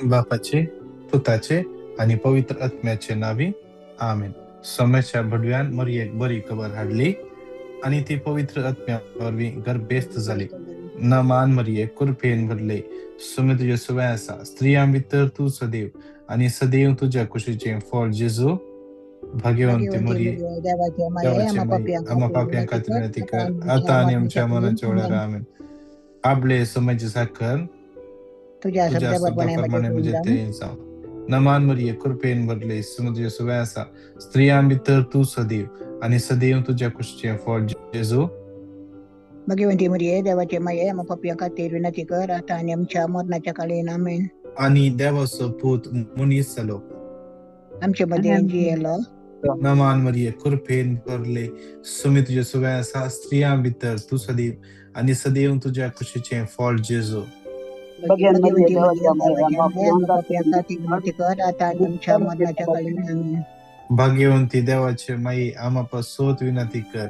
बापाचे, पुताचे आणि पवित्र आत्म्याचे नावी आमेन. समस्या भडव्यान मरियेक बरी खबर हाडली आणि ती पवित्र आत्म्यावरवी गर्भेस्त झाली. न मान मरिये कृपेन भरले सुमे तुझ्या सुवासा स्त्रियां भितर तू सदैव आणि सदैव तुझ्या कुशीचे फळ जेजू. भाग्यवंती भाग्यवंती मरिये मरिया, देवाची माय आहे, देवाचे आम्हा माई पापियांका आम्हा ते पाप्यांका विनंती कर, विनंती आता कर आमच्या आता आणि मरणाच्या आमच्या काळी. मनाच्या वेळेला आमेन. आमेन. आपले समाज साखर तुझ्या तुझ्या शब्दाप्रमाणे शब्दाप्रमाणे होऊन म्हणजे जाऊन ते जाव. नमान मरिये कृपेन भरले सुमय सुवासा स्त्रियां भितर तू सदैव आणि सदैव तुझ्या कुशीचे फळ जेजू. भाग्यवंती मरिया, देवाची माय आहे, आम्हा पापियांका ते विनंती कर, आता आणि आमच्या मरणाच्या काळी. आमेन. आणि देवाचं पूत मुनीस झालो. आमच्या मध्ये जियेलो. नमान मरिये कृपेन भरले सुमे तुझ्या सुवासा स्त्रियां भितर तू सदैव आणि सदैव तुझ्या कुशीचे फळ जेजू. भाग्यवंती मरिया, देवाची माय आहे, आम्हा पापियांका ते विनंती कर, आता आणि आमच्या मरणाच्या काळी. आमेन. भाग्यवंती देवाचे माई आम्हा सोत विनंती कर.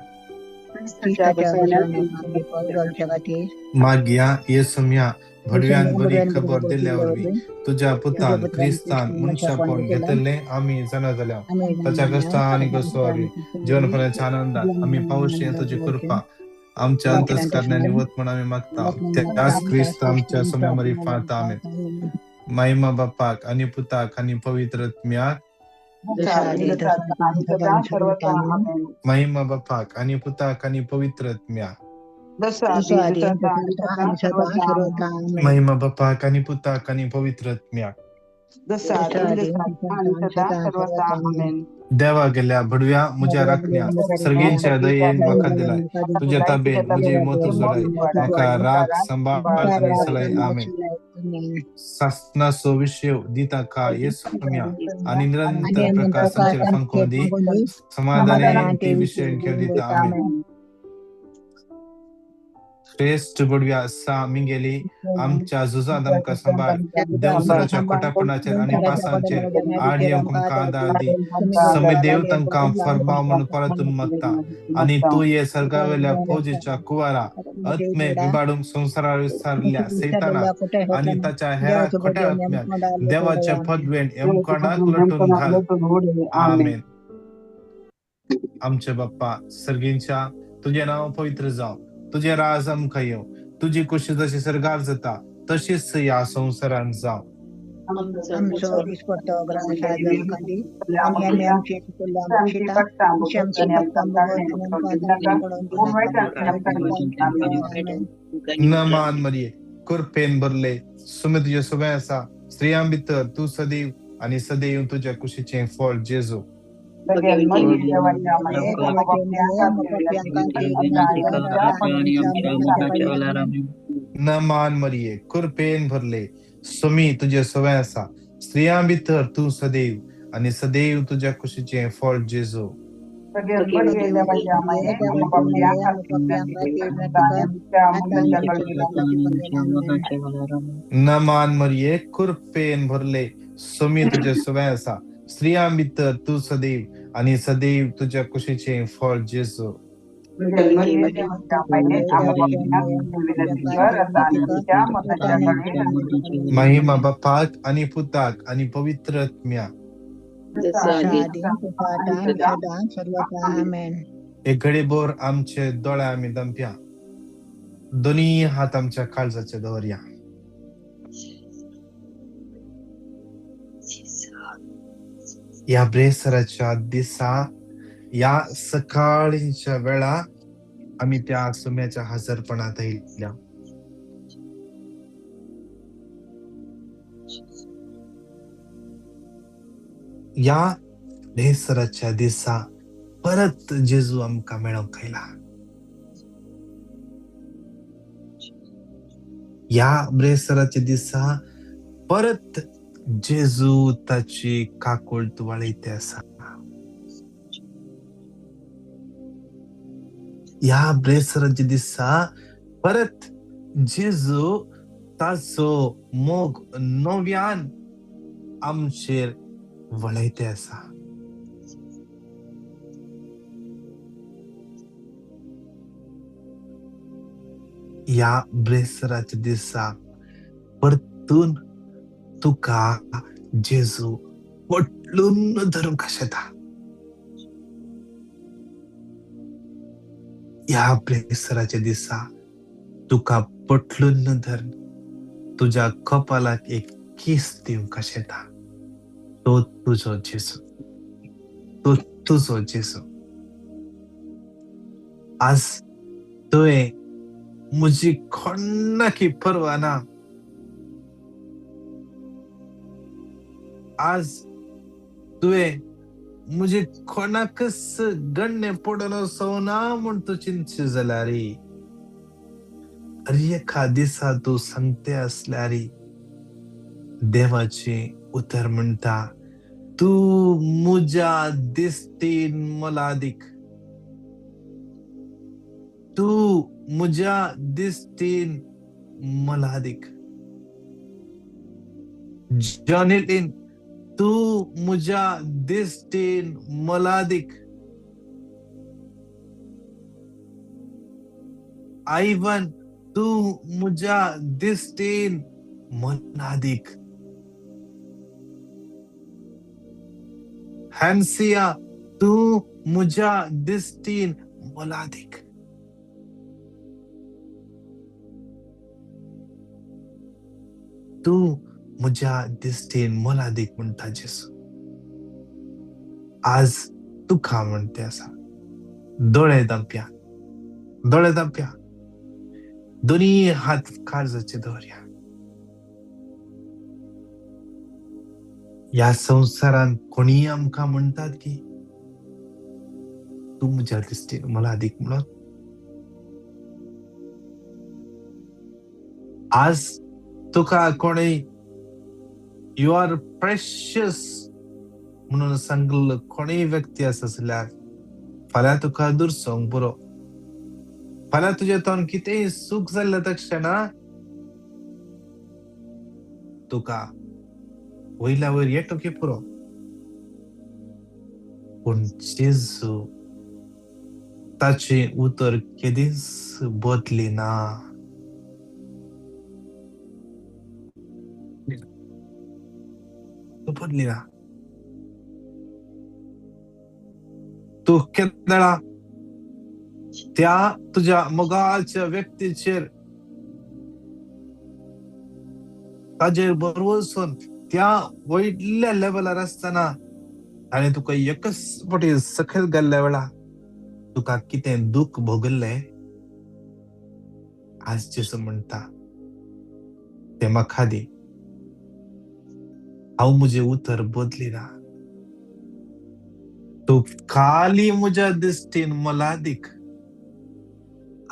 ख्रिस्ताच्या बसवण्यात आम्ही पाऊल घालच्या खातीर. माग्या येसम्या भडव्यान बरी खबर दिल्यावर दिल्यावर तुझ्या तुझ्या पुतान पुत्राने क्रिस्तान मनुष्यापण मनुष्यापण घेतला. घेतले आम्ही जाणा झाल्या. आम्ही त्याच्या कष्टा आणि कष्टाने कसोरी जीवनफळाच्या आनंदात आम्ही पाऊशे तुझी कृपा आमच्या अंतस्करणाने वत म्हणून आम्ही मागता. त्याच ख्रिस्त आमच्या समयामरी पाहता आम्ही. महिमा बापाक आणि पुताक आणि पवित्र आत्म्याक. महिमा बापाक आणि पुताक आणि पवित्र आत्म्याक. महिमा बापाक आणि पुताक आणि पवित्र आत्म्याक. देवा गेल्या भडव्या मुझ्या राखण्या सर्गींच्या दयेन मका दिलाय. तुझ्या ताबेन मुझे मोत जोडाय मका राग संभाळ आणि सलाई आमेन. शासनासो विषय दिता का येसम्या आणि निरंतर प्रकाश संचर फंकोंदी समाधाने ती विषय घेऊ दिता आमेन. श्रेष्ठ बडव्या सा मिंगेली आमच्या जुजा दमका संभाळ देवसराच्या खोटापणाचेर आणि पासांचेर आडियम कुमका आदार दी समेदेव तंका फरमाव म्हणून परतून मागता आणि तू ये सर्गावेल्या फौजीच्या कुवारा आत्मे बिबाडून संसारावर विस्तारल्या सैताना आणि त्याच्या हेरा खोट्या आत्म्यात देवाच्या पदवेन एमकाडाक लटून घाल. आमेन. आमचे बाप्पा सर्गींच्या तुझे नाव पवित्र जाव, तुझे राज आमका येव, तुझी कुशी जशी सरगार जाता तशीच या संसारान जाव. आमचो दिसपडतो ग्रंथशाळा जमकांदी आणि आम्ही आमचे चुकल्या बक्षिता अशी आमची भक्तां बघत आणि आमकां आदार पडून न मान मरिये कुरपेन भरले सुमे तुझ्या सुवासा स्त्रियां भितर तू सदैव आणि सदैव तुझ्या कुशीचे फळ जेजू. न मान मरिये कुरपेन भरले सुमी तुझ्या सुवासा स्त्रियां भितर तू सदैव आणि सदैव तुझ्या कुशीचे फळ जेजू. न मान मरिये कुरपेन भरले सुमी तुझ्या सुवासा स्त्रियां भितर तू सदैव आणि सदैव तुझ्या कुशीचे फळ जेजू. महिमा बापाक आणि पुताक आणि पवित्र आत्म्याक. एक घडी बोर आमचे डोळे आम्ही दंप्या दोन्ही हात आमच्या काळजाचे दवरया. या ब्रेसराच्या दिसा या सकाळीच्या वेळा आम्ही त्या सुम्याच्या हजरपणात येईल. या ब्रेसराच्या दिसा परत जेजू आमका मेळोंक खायला. या ब्रेसराच्या दिसा परत जेजू ताची काकोळ तुवाळीते आसा. या ब्रेसराच्या दिसा परत जेजू ताचो मोग नव्यान आमचेर वळयते आसा. या ब्रेसराच्या दिसा परतून तुका जेजू पटलून धरून कशें येता. ह्या प्रेसराच्या दिसा तुका पटलून धरून तुझ्या कपालाक एक किस दिवंक कशें येता. तो तुजो जेजू, तो तुजो जेजू. आज तुवें म्हजी कोणाकी पर्वा ना. आज तुवें म्हजे कोणाकच गण्य पडून सोना म्हूण तूं चिंतशीत जाल्यार एका दिसा तूं सांगते आसल्यार देवाचें उतर म्हणटा, तूं म्हज्या दिश्टीन मोलादीक. तूं म्हज्या दिश्टीन मोलादीक. जॉनेलीन, तूं म्हज्या दिश्टीन मोलादीक. आयवन, तूं म्हज्या दिश्टीन मोलादीक. हॅन्सिया, तूं म्हज्या दिश्टीन मोलादीक. तूं म्हज्या दिश्टीन मोलादीक म्हणटा जेजू. आज तुका म्हणते आसा. दोळे धांप्या, दोळे धांप्या. दोनी हात काळजाचेर दवरया. ह्या संवसारांत कोणीय आमकां म्हणटात की तूं म्हज्या दिश्टीन मोलादीक म्हणून. आज तुका कोणी यू आर प्रेशियस म्हणून सांगलो कोणीय व्यक्ती आसा जाल्यार फाल्यां तुका दुरसोंक पुरो. फाल्यां तुजे तोंड कितेंय सूख जाल्ल्या तक्षणा तुका वयल्या वयर येतोकी पुरो. पूण जेजू ताचें उतर केदींच बदलिना. तो बदलिना. तूं केन्ना त्या तुज्या मोगाच्या व्यक्तीचेर ताजेर बरोवसून त्या वयल्या लेवलार आसतना आनी तुका एकच फावटी सकयल गेल्ल्या वेळार तुका कितें दूख भोगल्लें, आज जेजू म्हणटा तें म्हाका दी. हांव म्हजें उतर बदलिना. तूं काली म्हज्या दिश्टीन मोलादीक.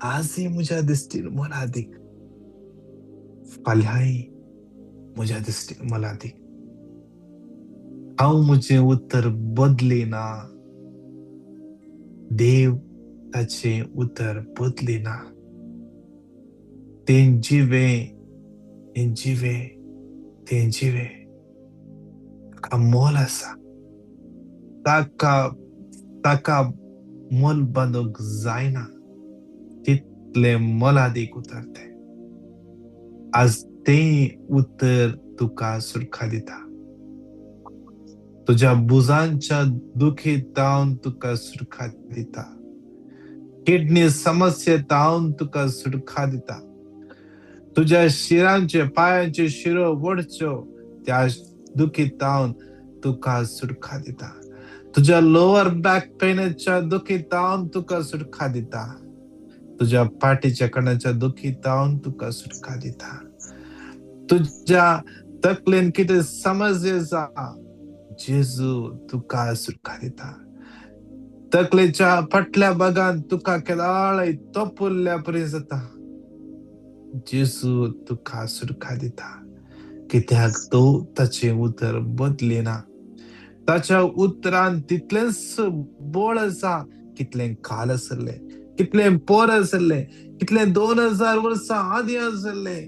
आजय म्हज्या दिश्टीन मोलादीक. फाल्यांय म्हज्या दिश्टीन मोलादीक. हांव म्हजें उतर बदलिना. देव ताचें उतर बदलिना. तें जिवें, तें जिवें, तें जिवें ताका मोल आसा. ताका मोल बांदूंक जायना. तितलें मोलादीक उतर तें. आज तें उतर तुका सुटका दिता. तुज्या बुजांच्या दुखीतावन तुका सुटका दिता. किडनी समस्येतावन तुका सुटका दिता. तुज्या शिरांचे पायांचे शिरो वडच्यो त्या दुखीतावन तुका सुटका दिता. तुज्या लोअर बॅक पेनच्या दुखीतावन तुका सुटका दिता. तुज्या पाठीच्या कण्याच्या दुखीतावन तुका सुटका दिता. तुज्या तकलेन कितें समस्या आसा, जेजू तुका सुटका दिता. तकलेच्या फाटल्या भागान तुका केदाळय तोपुल्ल्या परी जाता, जेजू तुका सुटका दिता. कित्याक तो ताचें उतर बदलिना. ताच्या उतरान तितलेंच बोळ आसा कितलें काल आसलें, कितलें पोर आसलें, कितलें 2000 वर्सां आदी आसलें,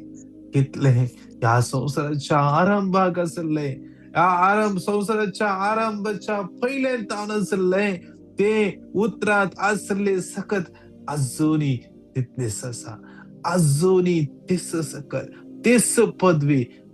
कितलें ह्या संवसाराच्या आरंभाक आसलें, ह्या संवसाराच्या आरंभाच्या पयलें तावन आसलें. ते उतरांत आसले सकत अजुनी तितलेंच आसा. अजुनी तेच सकत, तेच पदवी,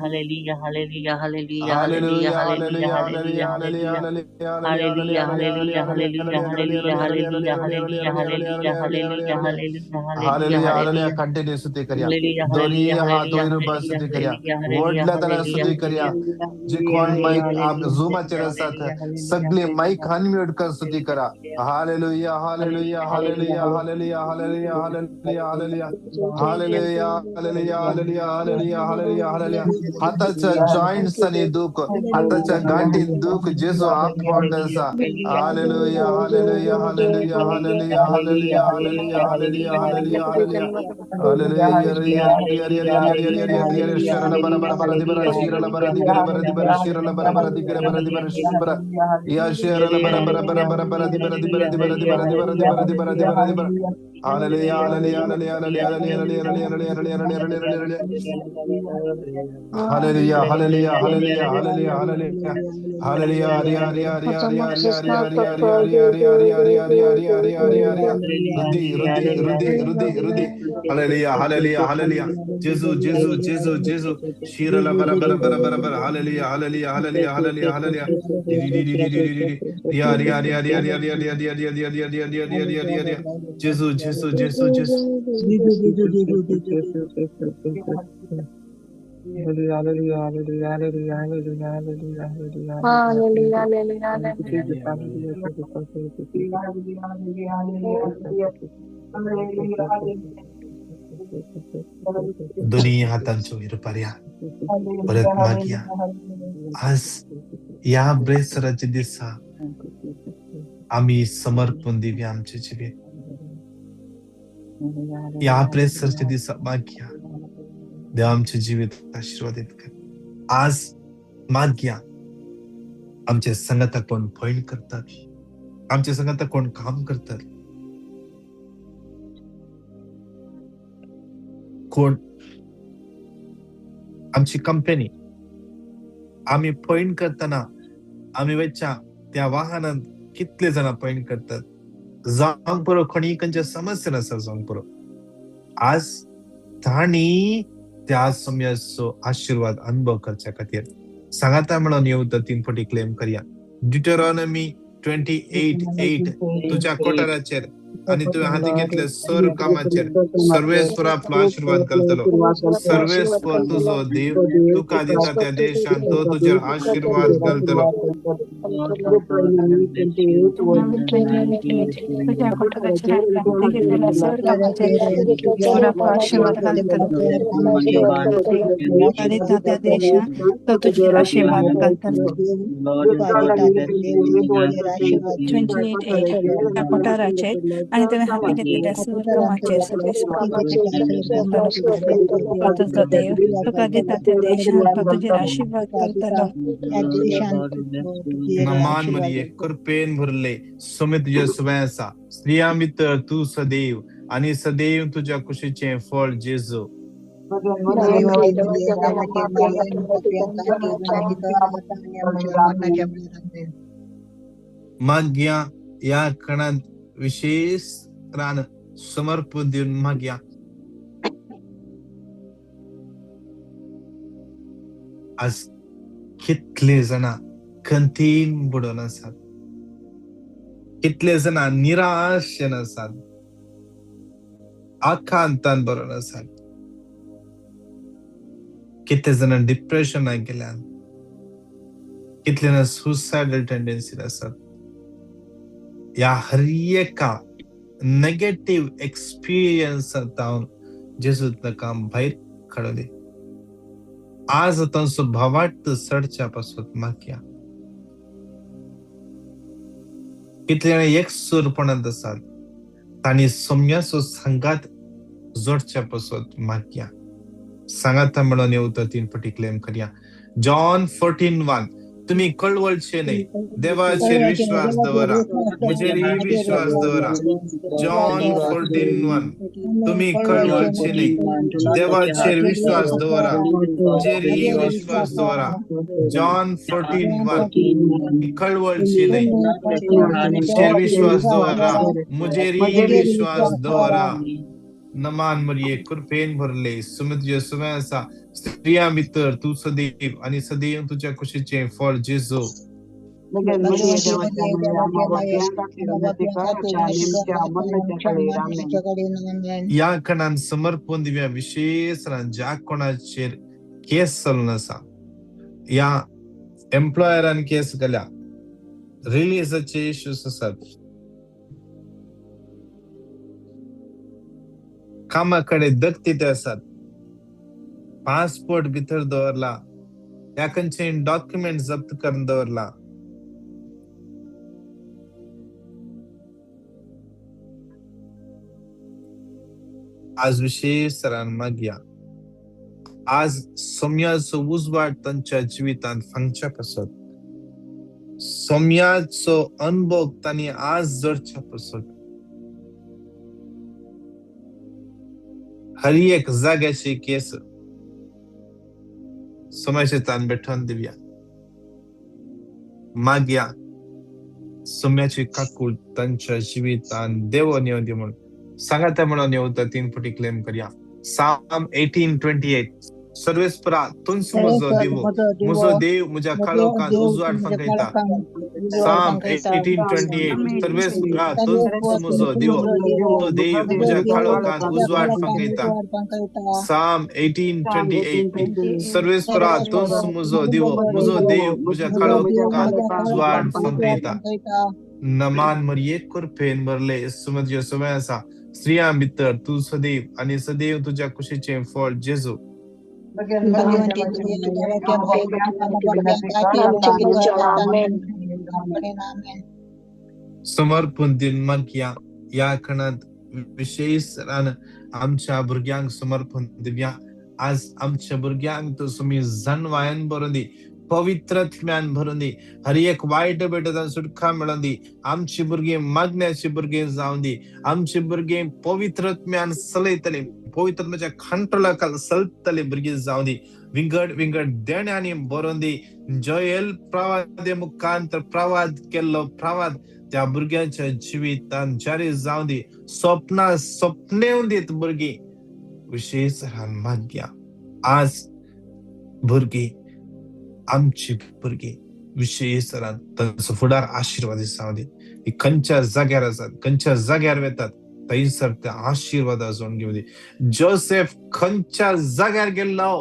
hallelujah, hallelujah, hallelujah, hallelujah, hallelujah, hallelujah, hallelujah. Hallelujah, hallelujah, hallelujah, hallelujah, hallelujah, hallelujah, hallelujah, hallelujah, hallelujah, hallelujah, Hallelujah, hallelujah. hallelujah. Continue स्तुति करूया. Hallelujah, दोन्ही hallelujah, हात hallelujah, वर उभा hallelujah, स्तुति करूया. hallelujah, hallelujah, वडल्या त्याला hallelujah, स्तुति करूया. जे कोण माईक आप झूमाचे असतात सगळे माईक अनम्यूट कर स्तुति करा. Hallelujah, hallelujah, hallelujah, hallelujah, hallelujah, hallelujah, hallelujah. Hallelujah, hallelujah, hallelujah, hallelujah, hallelujah, hallelujah. हाताच्या जॉइंट्स आणि दुख, हाताच्या गांठीत दुख जेसू आपणसा. Hallelujah, hallelujah, hallelujah, hallelujah, hallelujah, hallelujah, hallelujah, hallelujah, hallelujah. Hallelujah, Sharala bara bara bara di bara shirala bara di bara bara di bara shirala bara bara di bara bara di bara shibara. Ya shirala bara bara bara bara bara di bara di bara di bara di bara di bara di bara di bara di bara di bara. Hallelujah, hallelujah, hallelujah, hallelujah, hallelujah, hallelujah, hallelujah, hallelujah, hallelujah, hallelujah, hallelujah, hallelujah, hallelujah. Hallelujah, Aria, Aria, Aria, Aria, Aria, Aria, Aria, Aria, Aria, Aria, Aria, Aria, Aria, Aria, Aria, Aria. Ruddi, Ruddi, Ruddi, Ruddi, Ruddi. Hallelujah, hallelujah, hallelujah. Jesu, Jesu, Jesu, Jesu. Shira la bara bara bara bara bara. Hallelujah, hallelujah, hallelujah, hallelujah, hallelujah. Di di di di di di di di di. Ria, ria, ria, ria, ria, ria, ria, ria, ria, ria, ria, ria, ria, ria, ria, ria, ria. Jesu, Jesu, Jesu, Jesu. दोन्ही हातांच्या वर पर्या परत मागूया. आज या ब्रेसराच्या दिवसा आम्ही समर्पण देऊया आमचे जीवित. या ब्रेसरच्या दिवसा मागूया देव आमचे जीवित आशीर्वादित कर. आज मागूया आमच्या संगता कोण पॉइंट करतात, आमच्या संगता कोण काम करतात, कोण आमची कंपनी आम्ही पॉइंट करताना आम्ही वेच्या त्या वाहनात कितले जण पॉइंट करतात. जावंक पुरो कोणी कंच्या समस्या नसा जावंक पुरो. आज ताणी त्या समयाचो आशीर्वाद अनुभव करच्या खातीर सांगाता म्हणून येऊन 3 फावटी क्लेम करूया. डिटरॉनॉमी 28:8 तुझ्या कोठाराचेर आणि तुवें हाती घेतले सर्व कामाचेर सर्वेस्वर आपलो आशीर्वाद घालतलो. सर्वेस्वर तुझो देव तुका दिता त्या देशांत तो तुजेर आशीर्वाद घालतलो. तुझ्या कोठाराचेर आणि हाती घेतलेल्या सर्व कामाचेर आपलो आशीर्वाद घालतलो. तुका दिता त्या देशांत तो तुजेर आशीर्वाद घालतलो. 28:8 त्या कोठाराचेर आणि तुवें हाती घेतलेल्या सर्व कामाचेर सर्वेस्वर तुझो देव तुका दिता त्या देशांत तो तुजेर आशीर्वाद घालतलो. नमान मरिये कृपेन भरले सुमित तुझे सुवेसा स्त्रिया मित्र तू सदैव आणि सदैव तुझ्या कुशीचे फळ जेजू. माग्या या कणात विशेष रान समर्पण देऊन माग्या. आज कितले जण खंतीन बुडून आसात, कितले जण निराशेन आसात, आकांतान बरोवन आसात, कितले जण डिप्रेशनाक गेल्यात, कितले जण सुसायडल टेंडन्सीन आसात. या हर एका नेगेटिव्ह एक्सपिरियन्सांतल्यान जेजू ताका भायर काडले. आज तांचो भावार्थ चडच्या पासून मागया. कितले जाण एकसूरपणांत आसात तांणी सोम्याचो संगात जोडच्या पासून मागया. सांगाता म्हणून येवता 3 फावटी क्लेम करूया. जॉन 14:1 तुम्ही कळवळचे नाही, देवाचेर विश्वास दवरा, मुजेरही विश्वास दवरा. जॉन 14:1 तुम्ही कळवळचे नाही, देवाचेर विश्वास दवरा, मुजेरही विश्वास दवरा. जॉन 14:1 कळवळचे नाही, देवाचेर विश्वास दवरा, मुजेरही विश्वास दवरा. नमान मरिये कृपेन भरले सुमित यशुवे असा स्त्रिया मित्र तू सदैव आणि सदैव तुझ्या कुशीचे फळ जेजू भगवंती देवाच्या माया या खणान समर्पण दिव्या विशेष ज्या कोणाचेर केस चलून असा या एम्प्लॉयरान केस केल्या रिलीजाचे इश्यूज असतात कामाकडे दखते असतात पासपोर्ट भितर दवरला या खंयचे डॉक्युमेंट जप्त करून दवरला आज विशेष सरान मागया आज सौम्याचो उजवाड तांच्या जिवितांत फांगच्या पासत सौम्याचो अनुभव तांणी आज जडच्या पासत हर एक जाग्याची केस सौम्याचे तान बेठवून दिव्या मागया सौम्याची काकूळ तांच्या जिवितांत देव नेव दे म्हणून सांगा त्या म्हणून येऊता 3 फुटी क्लेम करूया साम 18:28 सर्वेस्परा तुंस मुजो देव मुझ्या काळोखांत उजवाड फंकयता साम 18:28 सर्वेस्परा तुंस मुजो देव मुझ्या काळोखांत उजवाड फंकयता साम 18:28 सर्वेस्परा तुंस मुजो देव मुझ्या काळोखांत उजवाड फंकयता नमान मरिये कृपेन भरले सुमत यशुवे असा स्त्रिया मित्र तू सदैव आणि सदैव तुझ्या कुशीचे फळ जेजू समर्पण दिन मग या खणात विशेष आमच्या भुरग्यांक समर्पण दिव्या आज आमच्या भुरग्यांक तो तुम्ही जनवायन भरून दी पवित्रत्म्यान भरून दी हर एक वाईट बेटांत सुटका मिळून दी आमची भुरगी मागण्याची भुरगे जाऊन दी आमची भुरगे पवित्रत्म्यान चलयतले पवित्रत्म्याच्या खंटला चलतले भुरगे जाऊन दी विंगड देण्याने भरून दी जोएल प्रवादे मुखांतर प्रवाद केल्लो प्रवाद त्या भुरग्याच्या जिवितांत जारी जाऊन दी स्वप्ने दीत भुरगी विशेष माग्या आज भुरगी आमची भुरगी विशेष तांचो फुडार आशीर्वादी जावं दी खंयच्या जाग्यार आसात खंयच्या जाग्यार वेतात थंयसर त्या आशीर्वादा जोड घेवं दी जोसेफ खंयच्या जाग्यार गेल्लो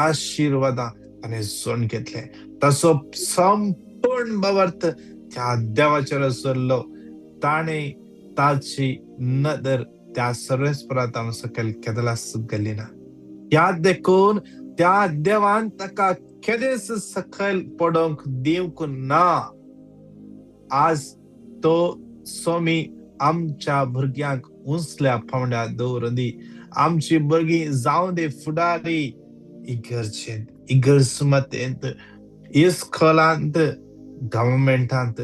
आशीर्वादा आणि जोड घेतले तसो संपूर्ण बवर्त त्या देवाचेर सरलो ताणे ताची नदर त्या सर्वेस्परात सकयल केदलास गेली ना याद देखून त्या देवान ताका केदेस सकयल पडोंक दिवंक ना आज तो सोमी आमच्या भुरग्यांक उंचल्या पावंड्यार दवरून दी आमची भुरगीं जावं दे फुडारी इगर्जेंत इगर्सुमतेंत इस्कॉलांत गव्हर्मेंटांत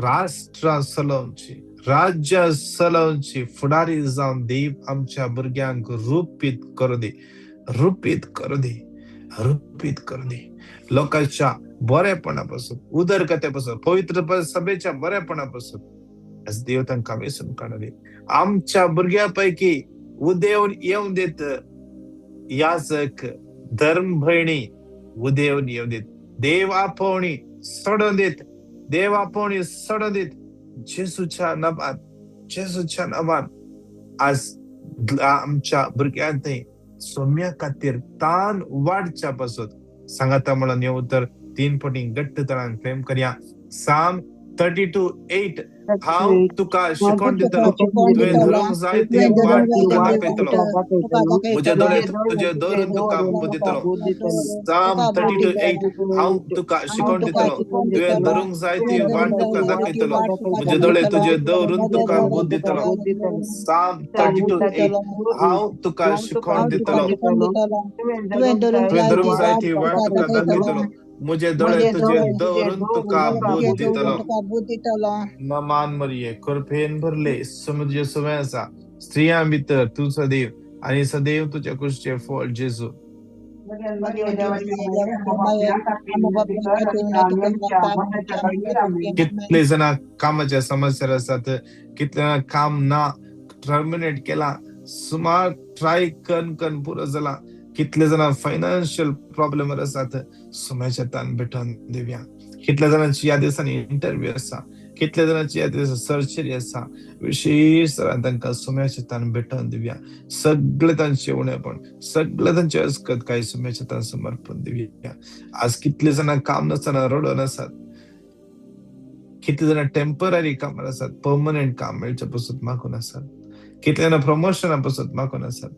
राष्ट्र चलोवची राज्य चलोवची फुडारी जावन देव आमच्या भुरग्यांक रूपीत करू दे लोकांच्या बरेपणापासून उदरकतेपासून पवित्र सभेच्या बरेपणापासून आज देव तांकां वेचून काडले आमच्या भुरग्यापैकी उदेवून येवं देत याजक धर्म भयणी उदेवून येवं देत देव आपोवणी सोडून देत जेजूच्या नांवान आज आमच्या भुरग्यांत सौम्या खातीर तान वाडच्या पासून सांगाता म्हणून येवं तर 3 पटी घट्ट तरान क्लेम करया साम 32:8 हांव तुका शिकोवन दितलो तुवें धरूंक जाय ती वाट तुका दाखयतलो म्हजे दोळे तुजे दवरून तुका बुद्ध दितलो साम 32:8 हांव तुका शिकोवन दितलो तुवें धरूंक जाय ती वाट तुका दाखयतलो म्हजे दोळे तुजे दवरून तुका बुद्ध दितलो साम 32:8 हांव तुका शिकोवन दितलो तुवें धरूंक जाय ती वाट तुका दाखयतलो मुझे दोळे तुझे दवरून तुका बोध दितलो नमान मरिये कृपेन भरले समुद्र यशुवे असा स्त्रिया भितर तू सदैव आणि सदैव तुझ्या कुशीचे फळ जेजू कितले जण कामाच्या समस्या असतात कितले काम ना टर्मिनेट केला सुमार ट्राय कन पुरो जाला कितले जण फायनान्शियल प्रॉब्लेम आसात सुम्याच्या तान भेटून दिवया कितल्या जणांची या दिसांनी इंटरव्यू आसा कितल्या जणांची या दिवसा सर्जरी आसा विशेष तांकां सुम्याच्या तान भेटून दिवया सगळे तांचे उणेपण सगळे तांचे अस्कत काय सुम्याच्या तान समर्पण दिवया आज कितले जण काम नसताना रडून आसात कितले जण टेम्पररी कामार आसात परमनंट काम मेळच्या पासून मागून आसात कितले जण प्रमोशना पासून मागून आसात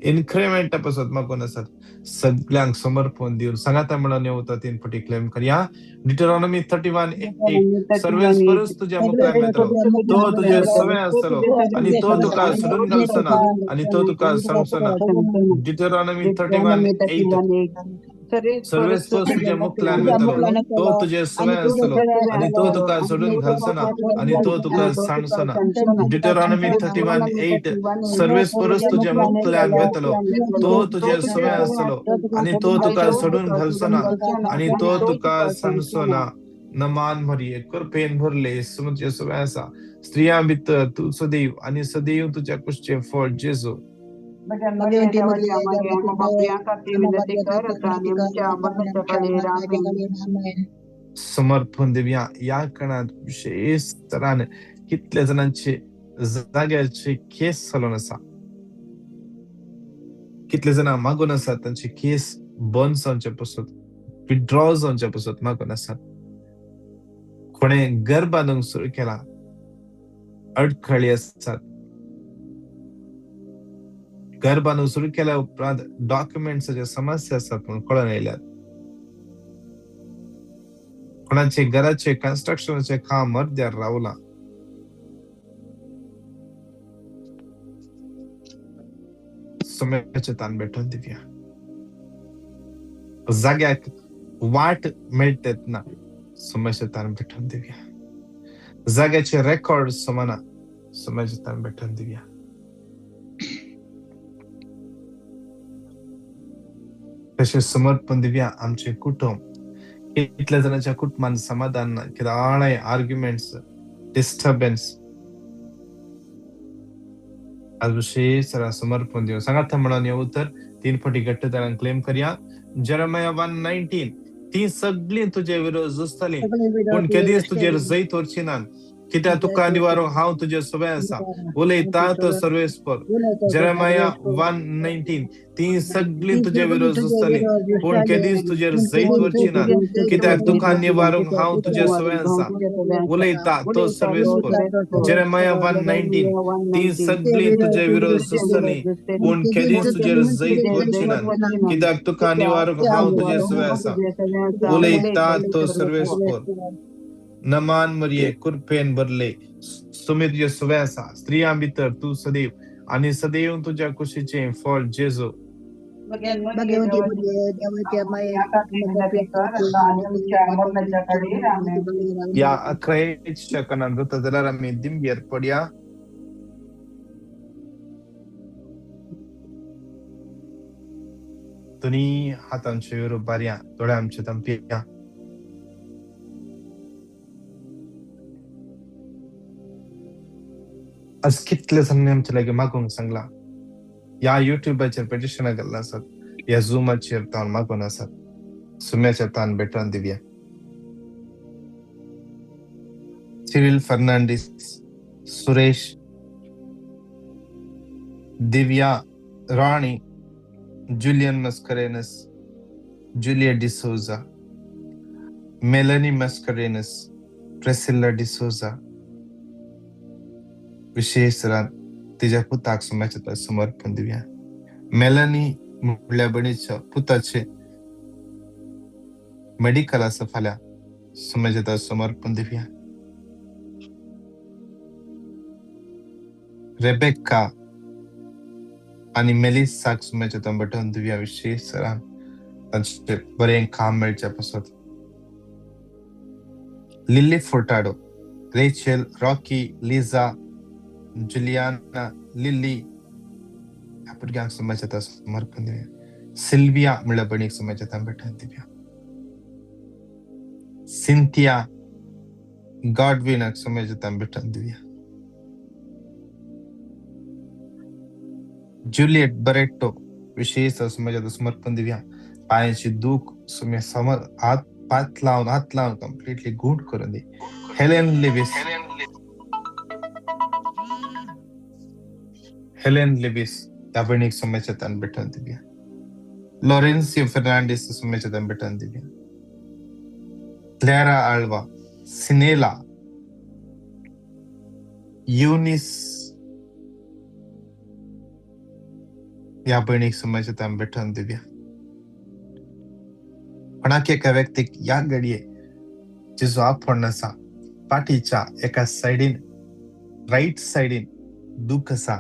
इन्क्रिमेंटा पासून मागून आसात सगळ्यांक समर्पण दिवन सांगाता म्हणून येवता 3 फाटी क्लेम करया डिटरॉनॉमी 31:8 सर्वेस परस तुझ्या मुखार येतलो तो तुझे सवय आसतलो आणि तो तुका सोडून घालचो ना आणि तो तुका सांगचो ना डिटरॉनॉमी 31:8 सर्वेस परस तुझ्या मुखार येतलो तो तुझे सवय आसतलो आणि तो तुका सोडून घालचो ना आणि तो तुका सांगचो ना डिटरॉनॉमी 31:8 सर्वेस परस तुझ्या मुखार येतलो तो तुझे सवय आसतलो आणि तो तुका सोडून घालचो ना आणि तो तुका सांगचो ना नमान मरिये कृपेन भरले तुझे सवय आसा स्त्रिया भितर तू सदैव आणि सदैव तुझ्या कुशीचे फळ जेजू समर्पण देऊया या काळात विशेष तरान कितल्या जणांचे जाग्याचे केस चालून आसा कितले जण मागून आसात तांचे केस बंद जावचे पासून विड्रॉ जावचे पासून मागून आसात कोणे घर बांदूंक सुरू केला अडखळी आसात घर बांदूंक सुरू केल्या उपरांत डॉक्युमेंट्साचे समस्या आसात म्हणून कळून येयल्यात कोणाचे घराचे कन्स्ट्रक्शनाचे काम अर्द्यार रावला सुम्याचे तान भेटून दिवया जाग्याक वाट मेळटेत ना सुम्याचे तान भेटून दिवया जाग्याचे रेकॉर्ड समाना सुम्याचे तान भेटून दिवया तसे समर्पण दिवया आमचे कुटुंब कितल्या जणांच्या कुटुंबान समाधान ना किती आर्ग्युमेंट्स डिस्टर्बन्स आज विशेष समर्पण देऊ सांगा म्हणून येऊ तर 3 फाटी घट्ट तरान क्लेम करया जेरेमिया 1:19 ती सगळी तुझे विरोध जुस्तली पण केदीस तुझेर जैत वरची ना कित्याक तुका निवारो हांव तुजे सवय आसा उलयता तो सर्वेस्पर जेरेमिया 1:19 ती सगळी तुझे विरोध जुस्तली पण केदीस तुझेर जैत वरची ना कित्याक तुका निवारो हांव तुजे सवय आसा उलयता तो सर्वेस्पर जेरेमिया 1:19 ती सगळी तुझे विरोध जुस्तली पण केदीस तुझेर जैत वरची ना कित्याक तुका निवारो हांव तुजे सवय आसा उलयता तो सर्वेस्पर नमान मरिये कृपेन भरले सुमी तुझे सवय आसा स्त्रियां भितर तू सदैव आणि सदैव तुझ्या कुशीचे फळ जेजू या 11 सेकंदान जाता जाल्यार आमी दिंब्यार पडया दोनी हातांचे विरो बारया दोळे आमचे तंपिया आज कितले जणांनी आमचे लागी मागूंक सांगला या युट्यूबाचेर पेटिशनां घालना आसात या झूमाचेर तान मागून आसात सुम्याच्या तान भेटून दिवया Cyril Fernandes Suresh Divya Rani Julian Mascarenhas Julia D'Souza Melanie Mascarenhas Priscilla D'Souza विशेष तिच्या पुताक सुम्याच्या समर्पण दिवया मेलनी म्हणल्या बणीच्या पुताचे मेडिकल आसा फाल्यां सुम्याच्या समर्पण दिवया रेबेक्का आणि मेलिसाक सुम्याच्या भेटून दिवया विशेष तांचे बरें काम मेळच्या पासून Lily Furtado Rachel Rocky Liza Juliana Lily ह्या भुरग्यांक सुम्याच्या समर्पण दिवया सिल्विया म्हणल्या बणीक सुम्याच्या भेटून दिवया सिंथिया गॉडविनाक सुम्याच्या भेटून दिवया ज्युलियट बरेटो विशेष समाजात समर्पण दिव्या पायाची दुख सुम्या हात लावून कम्प्लिटली गुड करून दे. हेलेन लिविस त्या बहिणीक समाजात तान भेटून दिव्या. लॉरेन्सियो फर्नांडिस समाजात तान भेटून दिव्या. क्लॅरा आल्वा, सिनेला, युनिस या बहिणीक समाजात तान भेटून दिव्या. कोणाक एका व्यक्तीक या घडये जिजो आपण असा पाठीच्या एका साइडीन राईट साइडीन दुख असा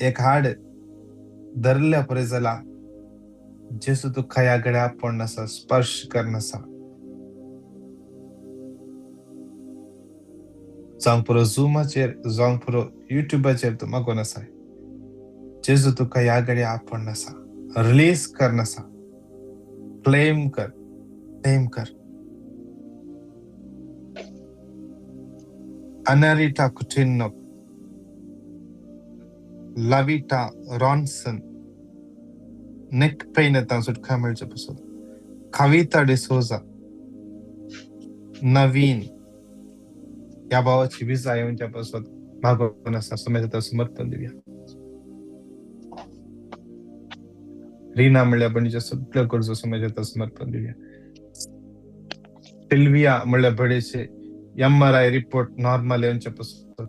एक हाड धरल्या परे जाला जेसू तू खया गड्या आपण असा स्पर्श करनसा जावंक पुरो झूमाचेर जावंक पुरो युट्यूबाचेर तू मागोन आसा जेसू तू खया गड्या आपण असा रिलीज करनसा क्लेम कर. अनारिटा कुटिनो, लाविटा रॉन्सन नेक पेन येता सुटका मेळचे पासून कविता डिसोजा, नवीन या भावाची विजा येऊनच्या पासून मागोन असा समाजात समर्पण दिव्या. रीना म्हणल्या बणीच्या सगळ्या गरजो समाजात समर्पण दिव्या. सिल्विया म्हणल्या बडेचे MRI रिपोर्ट नॉर्मल येऊनच्या पासून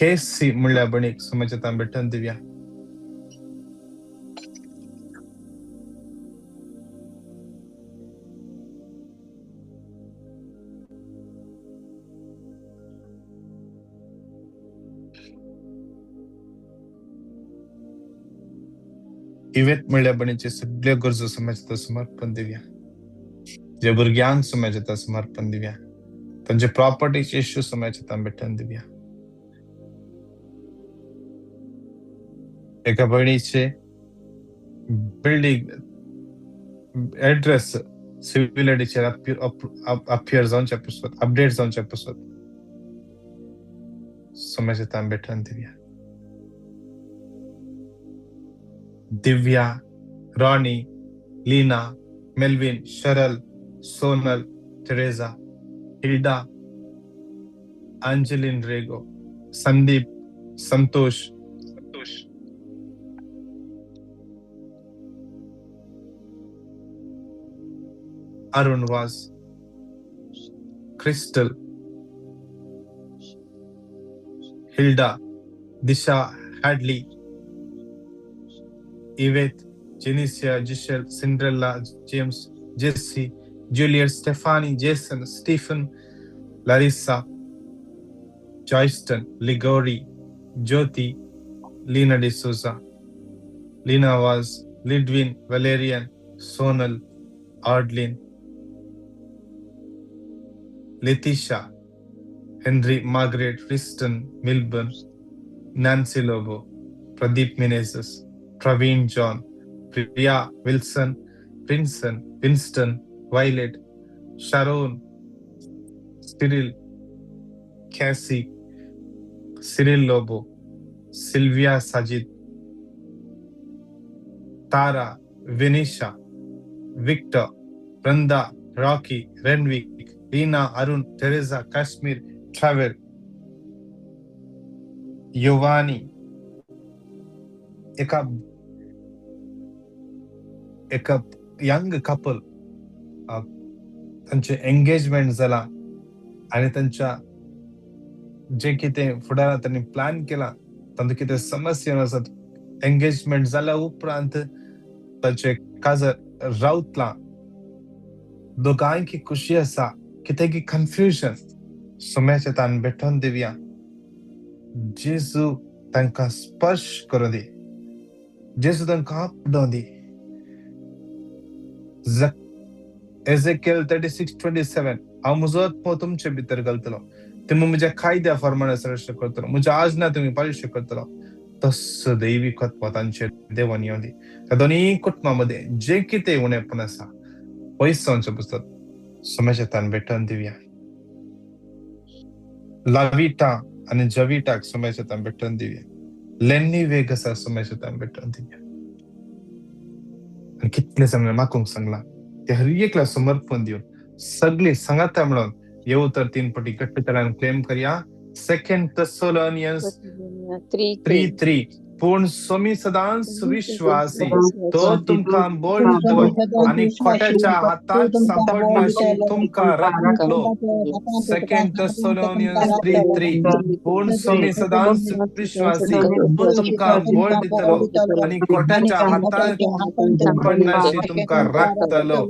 केसी म्हणल्या बणीक समाजात भेटून दिव्या. इवेत म्हणल्या बणीचे सगळ्या गरजो समाजात समर्पण दिव्या. जे भुरग्यांक समाजात समर्पण दिव्या. त्यांचे प्रॉपर्टीचे इश्यू समाजात भेटून दिव्या. एका बहिणीचे बिल्डिंग ऍड्रेस सिव्हिल आयडीचेर अपियर जावंच्या पासून अपडेट जावंच्या पासून समाजात भेटून दिव्या. Divya, Ronnie, Leena, Melvin, Sheryl, Sonal, Teresa, Hilda, Angeline Rego, Sandeep, Santosh, Arun Vaz, Crystal, Hilda, Disha Hadley, Yvette, Genesia, Giselle, Cinderella, James, Jessie, Juliet, Stephanie, Jason, Stephen, Larissa, Joyston, Ligory, Jyoti, Leena D'Souza, Leena Vaz, Ludwin, Valerian, Sonal, Ardeline, Leticia, Henry, Margaret, Kristen, Milburn, Nancy Lobo, Pradeep Menezes, Praveen John, Priya Wilson, प्रिंसन, Winston, Violet, Sharon, Cyril, Cassie, Cyril Lobo, Sylvia Sajid, Tara, Vinisha, Victor, Vrinda, Rocky, Renwick, Leena, Arun, Teresa, Kashmir, travel, योवानी, एका young couple त्यांचे engagement झाला आणि त्यांच्या जे कितें फुडारात त्यांनी plan केला तातूंत कितें समस्या नसत एंगेजमेंट जाल्या उपरांत ताचे काजर रावतला दोगांयकी खुशी आसा कितें की कन्फ्युजन सोम्याचे तान भेटोन दिव्या जेजू तांकां स्पर्श करूं दी जेजू तांकां आपडों दी एझेकिएल 36:27 हांव म्हजो आत्मो तुमचे भितर घालतलो तुमी म्हज्या कायद्या प्रमाणे सृश्ट करतलो म्हज्या आज्ञा तुमी पाळीश्य करतलो तस्सो दैवीक आत्मा तांचेर देवान येवं दी ह्या दोनी कुटुंबामध्ये जे कितें उणेपण आसा पयस जावचें पुस्तक सोम्याच्या तान भेटोन दिवया लाविटा आणि जवीटाक सुमेशतां बेटन दिव्या लेन्नी वेगसा सुमेशतां बेटन दिव्या आणि कितले जण माकूंक सांगला ते हर एकला समर्पण दिवन सगळी संगाता मिळून येऊ तर 3 पटी घट्ट तरान क्लेम करया. 2 Thessalonians 3:3 पूर्ण स्वामी सदांच विश्वासी तो तुमका बोल दितलो आणि खोट्याच्या हातात सापडनाशी तुमका राखतलो. 2 Thessalonians 3:3 पूर्ण स्वामी सदांच विश्वासी तो तुमका बोल दितलो आणि खोट्याच्या हातात सापडनाशी तुमका राखतलो.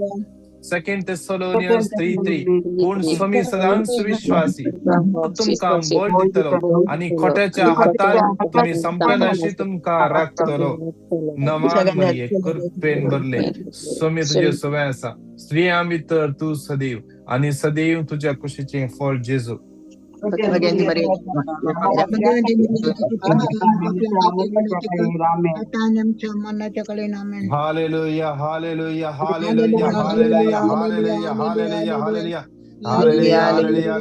2 Thessalonians 3:3 पूर्ण स्वामी सदांच विश्वासी तो तुमका बोल दितलो आणि खोट्याच्या हातात तुम्ही संपणाशी तुमका राखतलो. नमान मरिये कृपेन भरले स्वामी तुझे सवय आसा स्त्री आम्ही तर तू सदैव आणि सदैव तुझ्या कुशीचे फळ जेजू. Hallelujah, hallelujah, hallelujah, hallelujah, hallelujah, hallelujah, hallelujah. Hallelujah, hallelujah,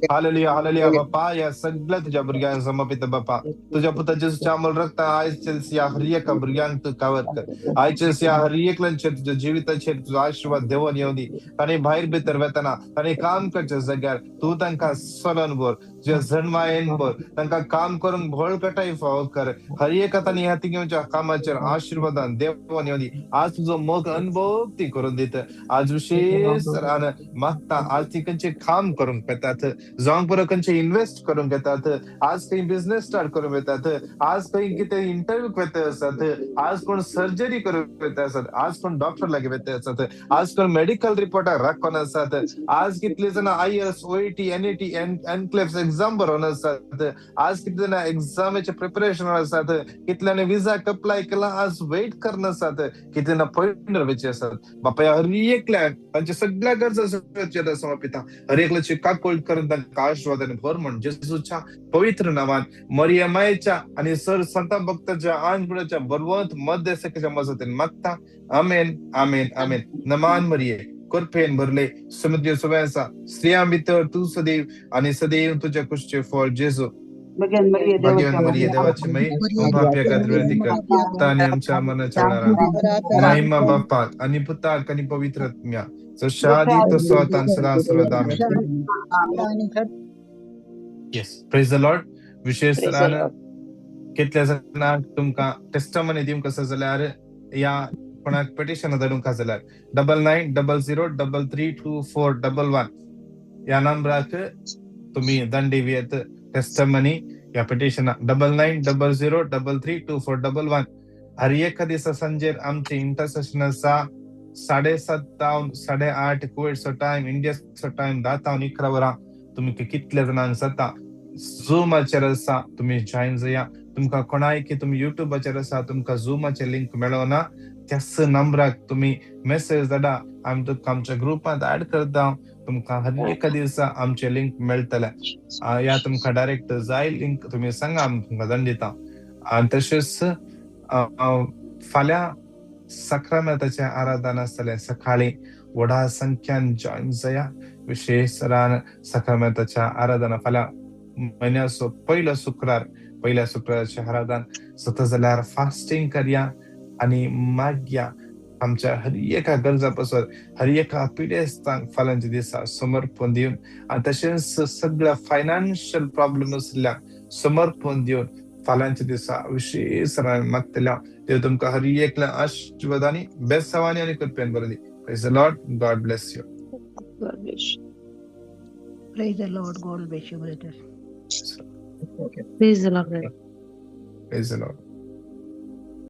hallelujah, hallelujah, बाप्पा या सगळ्या तुझ्या भुरग्यांक समर्पित बाप्पा. तुझ्या पुत्र जेसूच्या अमोल रक्त आयचेस या हर एका भुरग्यांक तू कवर कर. आयचेस या हर एकल्यांचेर तुझ्या जिविताचेर तुझो आशीर्वाद देवन येऊ दी. ताणी भायर भितर वेतना ताणी काम करच्या जाग्यार तू तांकां सलन भर तुझ्या जन्मायेन भर तांकां काम करून भोळकटाय फावो कर. हर एका ताणी ह्या तिगांच्या कामाचेर आशीर्वादान देवन येऊ दी. आज तुझो मोग अनुभव ती करून दित. आज विशेष मागता आज ती खंयचे काम करूंक येतात जावंक बरो खंयचे इन्व्हेस्ट करूंक येतात. आज खंय बिझनेस स्टार्ट करूंक येतात. आज खंय कितें इंटरव्यूक वेते आसात. आज कोण सर्जरी करूंक वेते आसात. आज कोण डॉक्टर लागी वेते आसात. आज कोण मेडिकल रिपोर्टाक राखून आसात. आज कितले जाण IAS OET NET enclaves exam बरोवन आसात. आज कितले जाण एक्झामेचे प्रिपरेशन आसात. कितल्याने विजाक अप्लाय केला आज वेट करन आसात. कितले जाण पॉइंट वेचे आसात. बापा हर एकल्याक तांच्या सगळ्या गरजा समर्पिता. हर एकल्याची काकोळ करून तांकां आशीर्वादाने भर म्हण जेजूच्या पवित्र नावान मरियमायेच्या आणि सर संत भक्ताच्या आंजबुडाच्या बलवंत मध्यस्थाच्या मजतीन मागता. आमेन आमेन आमेन. नमान मरिये कृपेन भरले समुद्र सुवासा स्त्रिया भितर तू सदैव आणि सदैव तुझ्या कुशीचे फळ जेजू. भगवान मरिये देवाची मै पाप्या कातरती कर ताने आमच्या मनाच्या महिमा बापाक आणि पुताक आणि पवित्र आत्म्या शादी तो स्वतः सदा सर्वदा amen. Yes praise the Lord. विशेष तरान कितल्या जणांक तुमकां टेस्टमनी दिवंक आसा जाल्यार या कोणाक पिटिशन धाडूंक आसा जाल्यार 9900332411 या नंबराक तुम्ही धाडून दियात टेस्टमनी या पिटिशना 9900332411. हर एका दिसा सांजेर आमचे इंटरसेशन आसा 7:30 तावन 8:30 कुवेटचो टाइम इंडियाचो टाइम 10 तावन 11 वरां. तुम्ही कितल्या जणांक जाता झूमाचेर आसा तुम्ही जॉइन जाया. तुमकां कोणाय की तुम्ही युट्यूबाचेर आसा तुमकां झूमाचे लिंक मेळना त्याच नंबराक तुम्ही मेसेज धाडा. आमी तुमकां आमच्या ग्रुपांत ऍड करता. तुमकां हर एका दिसा आमचे लिंक मेळटले. या तुमकां डायरेक्ट जाय लिंक तुम्ही सांगा आमी तुमकां धाडून दिता. आणि तशेंच फाल्यां सक्रामेताचें आराधन आसतलें सकाळी व्हडा संख्यान जॉइन जाया. विशेष तरान सक्रामेताच्या आराधना फाल्यां म्हयन्याचो पहिल्या शुक्राराचे आराधन जाता जाल्यार फास्टिंग करया आणि मागया आमच्या हर एका गरजा पासून हर एका पिडेस्तांक फाल्यांच्या दिसा समर्पण दिवन आणि तशेंच सगळ्या फायनान्शियल प्रॉब्लेम आसल्याक समर्पण दिवन फाल्यांच्या दिसा विशेष मागतल्या ते तुमकां हर एकल्या आशीर्वादांनी बेसावांनी आणि कृपेन भरून दी. Praise the Lord. God bless you. God bless you. Praise the Lord. God bless you, brother. Praise the Lord. Praise the Lord.